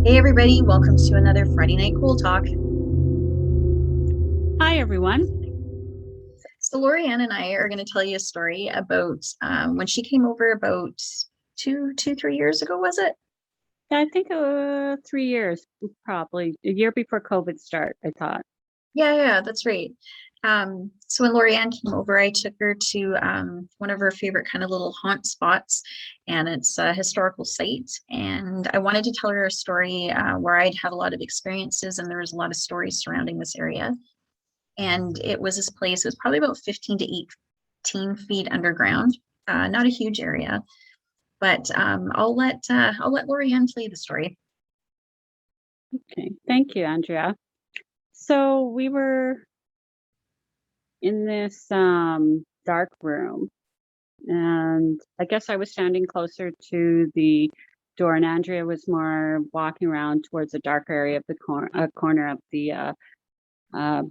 Hey everybody, welcome to another Friday Night Cool Talk. Hi, everyone. So Lorianne and I are going to tell you a story about when she came over about 3 years ago, was it? I think 3 years, probably a year before COVID start, I thought. Yeah, that's right. So when Lorianne came over, I took her to one of her favorite kind of little haunt spots, and it's a historical site. And I wanted to tell her a story where I'd had a lot of experiences, and there was a lot of stories surrounding this area. And it was this place, it was probably about 15 to 18 feet underground, not a huge area, but I'll let Lorianne tell you the story. Okay, thank you, Andrea. So we were in this dark room, and I guess I was standing closer to the door, and Andrea was more walking around towards the darker area of the corner of the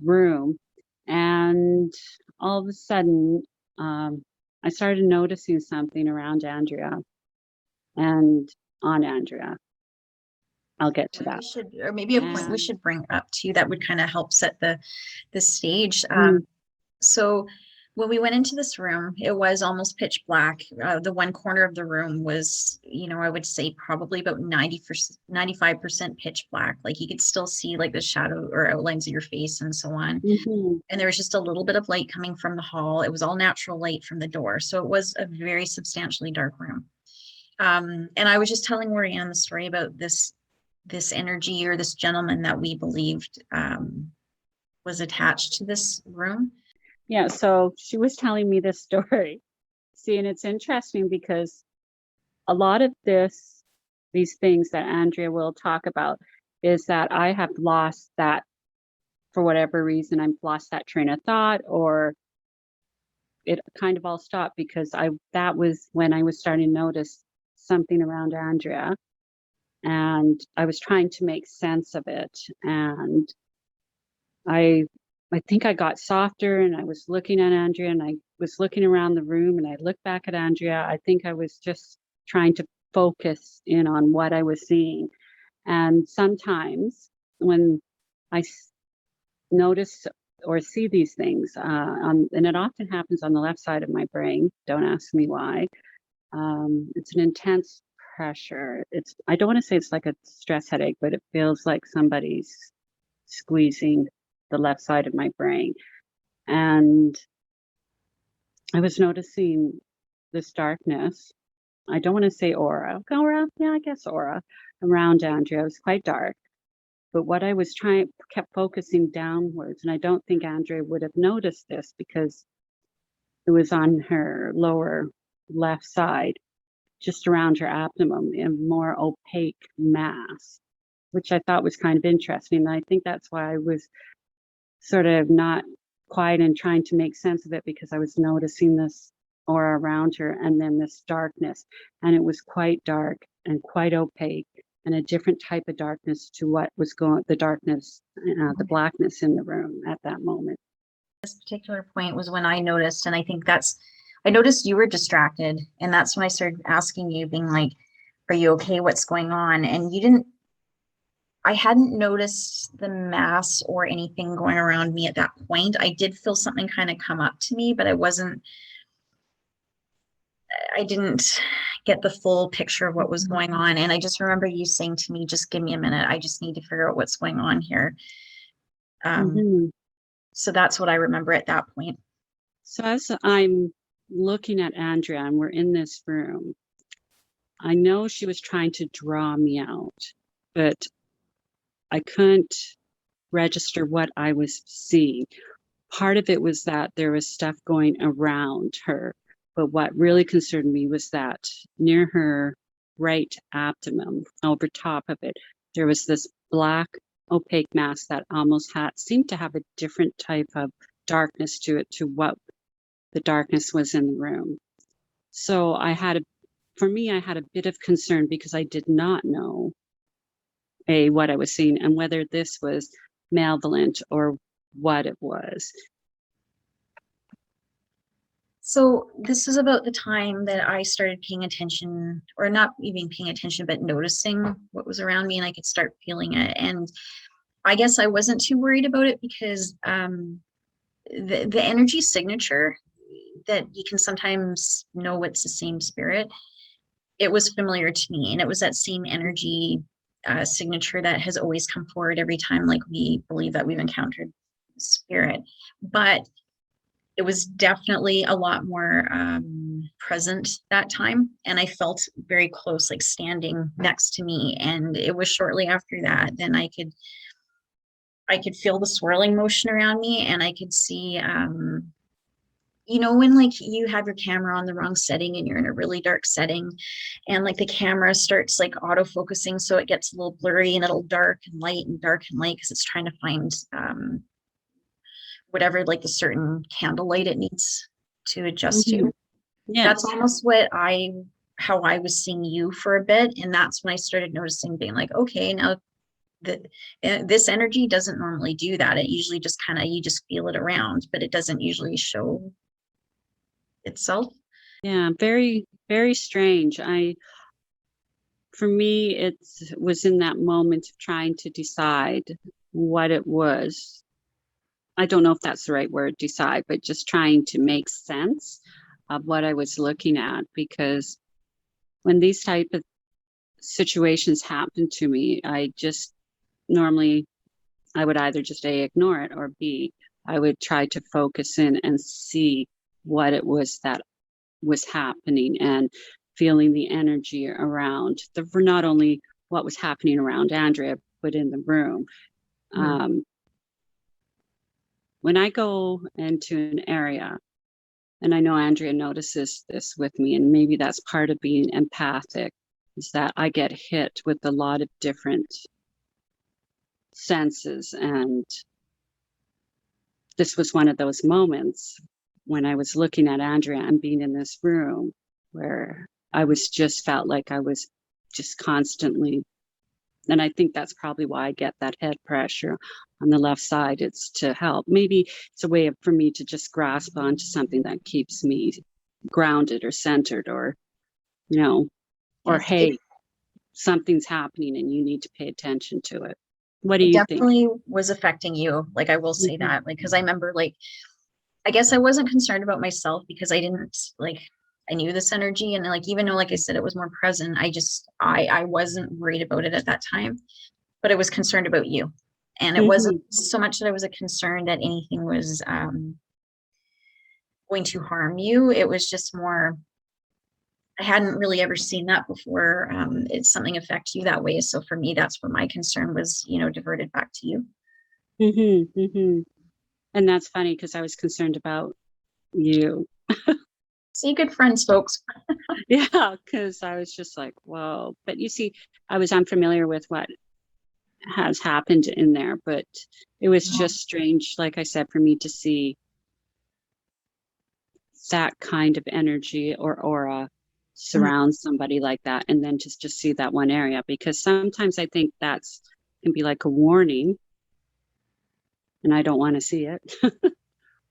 room. And all of a sudden, I started noticing something around Andrea and on Andrea. I'll get to We that. should, or maybe a point we And should bring up too that would kind of help set the stage. mm, So when we went into this room, it was almost pitch black. The one corner of the room was, I would say probably about 90%, 95% pitch black. Like you could still see like the shadow or outlines of your face and so on. mhm. And there was just a little bit of light coming from the hall. It was all natural light from the door. So it was a very substantially dark room. And I was just telling Lorianne the story about this energy or this gentleman that we believed was attached to this room. Yeah, so she was telling me this story. See, and it's interesting because a lot of these things that Andrea will talk about is that I have lost that for whatever reason. I've lost that train of thought, or it kind of all stopped because that was when I was starting to notice something around Andrea, and I was trying to make sense of it. And I I think I got softer, and I was looking at Andrea, and I was looking around the room, and I looked back at Andrea. I think I was just trying to focus in on what I was seeing. And sometimes when I notice or see these things, and it often happens on the left side of my brain. Don't ask me why. It's an intense pressure. I don't want to say it's like a stress headache, but it feels like somebody's squeezing the left side of my brain. And I was noticing this darkness. I don't want to say aura. Aura, yeah, I guess aura around Andrea. It was quite dark. But what I was trying kept focusing downwards. And I don't think Andrea would have noticed this because it was on her lower left side, just around her abdomen, a more opaque mass, which I thought was kind of interesting. And I think that's why I was sort of not quiet and trying to make sense of it, because I was noticing this aura around her and then this darkness. And it was quite dark and quite opaque, and a different type of darkness to what was the darkness, the blackness in the room at that moment. This particular point was when I noticed, and I noticed you were distracted, and that's when I started asking you, being like, "Are you okay? What's going on?" And you didn't. I hadn't noticed the mass or anything going around me at that point. I did feel something kind of come up to me, but I didn't get the full picture of what was going on. And I just remember you saying to me, just give me a minute. I just need to figure out what's going on here. Um, Mm-hmm. so that's what I remember at that point. So as I'm looking at Andrea and we're in this room, I know she was trying to draw me out, but I couldn't register what I was seeing. Part of it was that there was stuff going around her, but what really concerned me was that near her right abdomen, over top of it, there was this black opaque mass that almost had seemed to have a different type of darkness to it to what the darkness was in the room. So for me, I had a bit of concern because I did not know what I was seeing and whether this was malevolent or what it was. So this is about the time that I started paying attention, or not even paying attention, but noticing what was around me, and I could start feeling it. And I guess I wasn't too worried about it because the energy signature that you can sometimes know it's the same spirit, it was familiar to me, and it was that same energy signature that has always come forward every time, like we believe that we've encountered spirit. But it was definitely a lot more present that time, and I felt very close, like standing next to me. And it was shortly after that then I could feel the swirling motion around me, and I could see when like you have your camera on the wrong setting and you're in a really dark setting, and like the camera starts like auto focusing, so it gets a little blurry and it'll dark and light because it's trying to find whatever, like the certain candle light it needs to adjust Hmm. to. That's Yes. almost how I was seeing you for a bit. And that's when I started noticing, being like, okay, now that this energy doesn't normally do that. It usually just kind of, you just feel it around, but it doesn't usually show itself. Yeah, very, very strange. For me, it was in that moment of trying to decide what it was. I don't know if that's the right word, decide, but just trying to make sense of what I was looking at. Because when these type of situations happen to me, I just normally, I would either just A, ignore it, or B, I would try to focus in and see what it was that was happening, and feeling the energy around the, for not only what was happening around Andrea, but in the room. Mhm. Um, when I go into an area, and I know Andrea notices this with me, and maybe that's part of being empathic, is that I get hit with a lot of different senses. And this was one of those moments when I was looking at Andrea and being in this room where I was just felt like I was just constantly, and I think that's probably why I get that head pressure on the left side. It's to help. Maybe it's a way for me to just grasp onto something that keeps me grounded or centered, or, or Yes, it, hey, something's happening and you need to pay attention to it. What do it you think? definitely was affecting you. Like, I will say Mhm. that, like, because I remember, like, I guess I wasn't concerned about myself because I didn't like, I knew this energy, and like, even though, like I said, it was more present, I wasn't worried about it at that time, but I was concerned about you. And it wasn't Mhm. so much that I was a concern that anything was going to harm you. It was just more, I hadn't really ever seen that before. It's something affect you that way. So for me, that's where my concern was, diverted back to you. Mhm. Mhm. And that's funny because I was concerned about you. See, good friends, folks. Yeah, because I was just like, whoa. But you see, I was unfamiliar with what has happened in there, but it was just strange, like I said, for me to see that kind of energy or aura Mhm. surround somebody like that, and then just see that one area. Because sometimes I think that's can be like a warning, and I don't want to see it,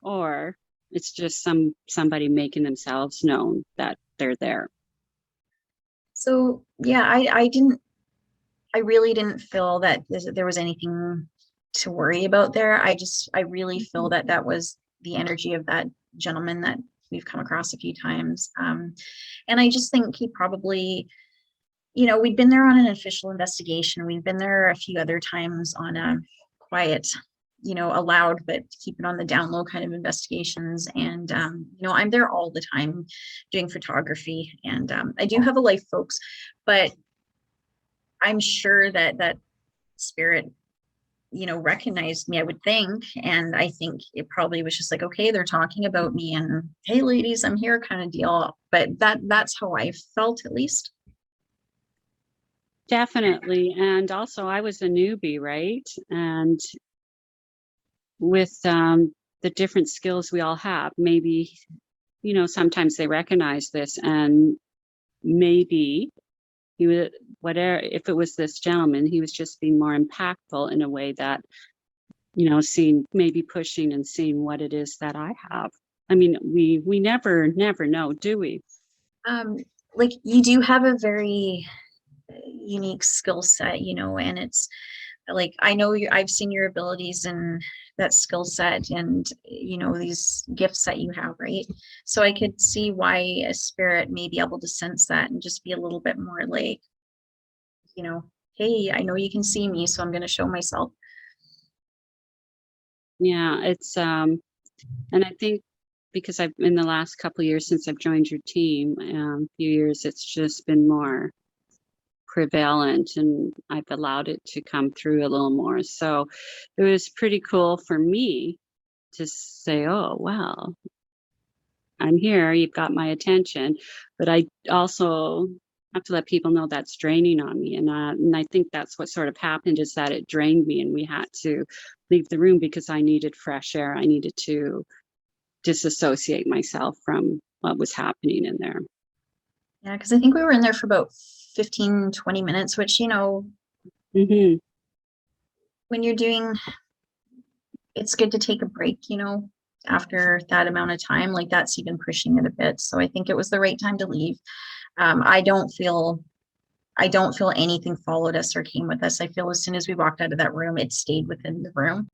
or it's just somebody making themselves known that they're there. So yeah, I really didn't feel that there was anything to worry about there. I really feel that that was the energy of that gentleman that we've come across a few times. And I just think he probably, we'd been there on an official investigation. We've been there a few other times on a quiet, allowed, but keep it on the down low kind of investigations. And, I'm there all the time doing photography, and I do have a life, folks, but I'm sure that that spirit, recognized me, I would think. And I think it probably was just like, okay, they're talking about me, and hey, ladies, I'm here kind of deal. But that's how I felt, at least. Definitely. And also, I was a newbie, right? And with the different skills we all have, maybe, sometimes they recognize this, and maybe he was, whatever, if it was this gentleman, he was just being more impactful in a way that, seeing, maybe pushing and seeing what it is that I have. I mean, we never know, do we? Um, like you do have a very unique skill set, and it's like I know I've seen your abilities and that skill set and these gifts that you have, right? So I could see why a spirit may be able to sense that and just be a little bit more like, you know, hey, I know you can see me, so I'm going to show myself. Yeah, it's and I think because I've in the last couple of years since I've joined your team, few years, it's just been more prevalent and I've allowed it to come through a little more. So it was pretty cool for me to say, oh, well, I'm here, you've got my attention. But I also have to let people know that's draining on me. And I think that's what sort of happened is that it drained me and we had to leave the room because I needed fresh air. I needed to disassociate myself from what was happening in there. Yeah, because I think we were in there for about 15, 20 minutes, which, Hmm. when you're doing, it's good to take a break, after that amount of time. Like that's even pushing it a bit. So I think it was the right time to leave. I don't feel anything followed us or came with us. I feel as soon as we walked out of that room, it stayed within the room.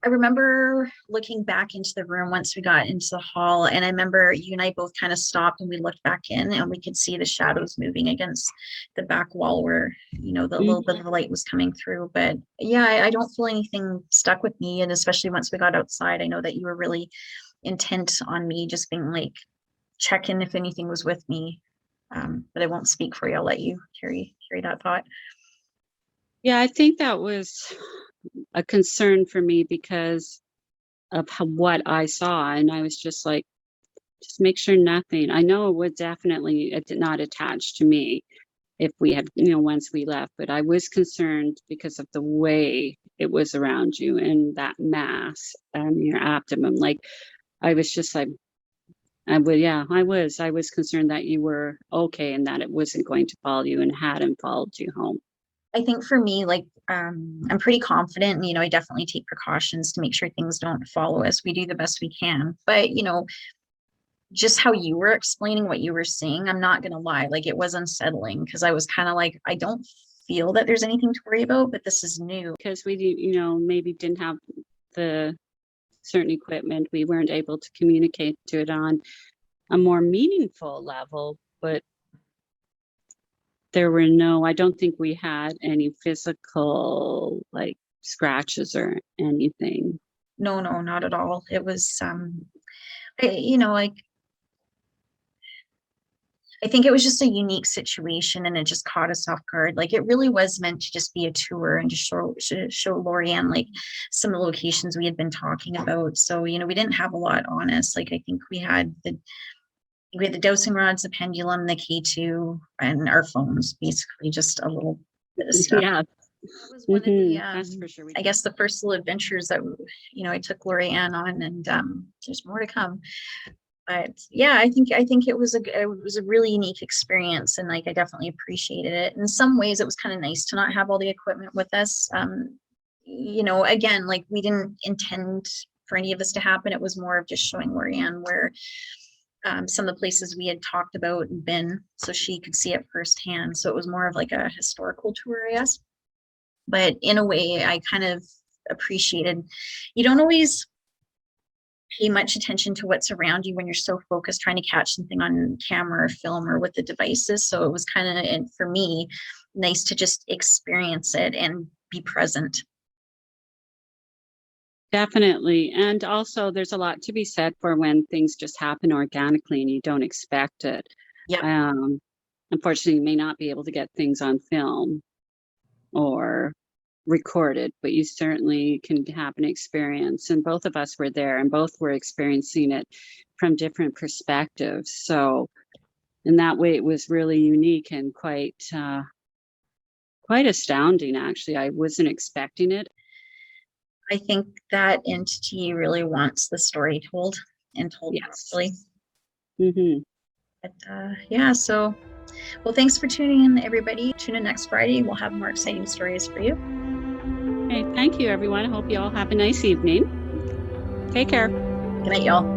I remember looking back into the room once we got into the hall, and I remember you and I both kind of stopped and we looked back in and we could see the shadows moving against the back wall where, the little bit of the light was coming through. But yeah, I don't feel anything stuck with me. And especially once we got outside, I know that you were really intent on me just being like, check in if anything was with me. But I won't speak for you. I'll let you carry that thought. Yeah, I think that was a concern for me because of what I saw. And I was just like, just make sure nothing. I know it would definitely it did not attach to me if we had, once we left, but I was concerned because of the way it was around you and that mass on your abdomen. Like I was just like, I was concerned that you were okay and that it wasn't going to follow you and hadn't followed you home. I think for me, like, I'm pretty confident, and, I definitely take precautions to make sure things don't follow us. We do the best we can. But, just how you were explaining what you were seeing, I'm not going to lie. Like, it was unsettling because I was kind of like, I don't feel that there's anything to worry about, but this is new. Because we, maybe didn't have the certain equipment, we weren't able to communicate to it on a more meaningful level, but I don't think we had any physical like scratches or anything. No, no, not at all. It was, like, I think it was just a unique situation and it just caught us off guard. Like it really was meant to just be a tour and just show Lorianne like some of the locations we had been talking about. So, we didn't have a lot on us. Like I think we had the dosing rods, the pendulum, the K2, and our phones, basically just a little bit of stuff. Yeah. That was one of the, That's for sure. I guess the first little adventures that, I took Lorianne on, and there's more to come. But yeah, I think it was a really unique experience, and like I definitely appreciated it. In some ways, it was kind of nice to not have all the equipment with us. Again, like we didn't intend for any of this to happen. It was more of just showing Lorianne where some of the places we had talked about and been, so she could see it firsthand. So it was more of like a historical tour, I guess. But in a way, I kind of appreciated. You don't always pay much attention to what's around you when you're so focused trying to catch something on camera or film or with the devices. So it was kind of, for me, nice to just experience it and be present. Definitely. And also there's a lot to be said for when things just happen organically and you don't expect it. Yeah. Unfortunately, you may not be able to get things on film or recorded, but you certainly can have an experience. And both of us were there and both were experiencing it from different perspectives. So in that way, it was really unique and quite astounding, actually. I wasn't expecting it. I think that entity really wants the story told and told properly. Mm-hmm. But yeah, so well, thanks for tuning in, everybody. Tune in next Friday. We'll have more exciting stories for you. Okay, thank you, everyone. I hope you all have a nice evening. Take care. Good night, y'all.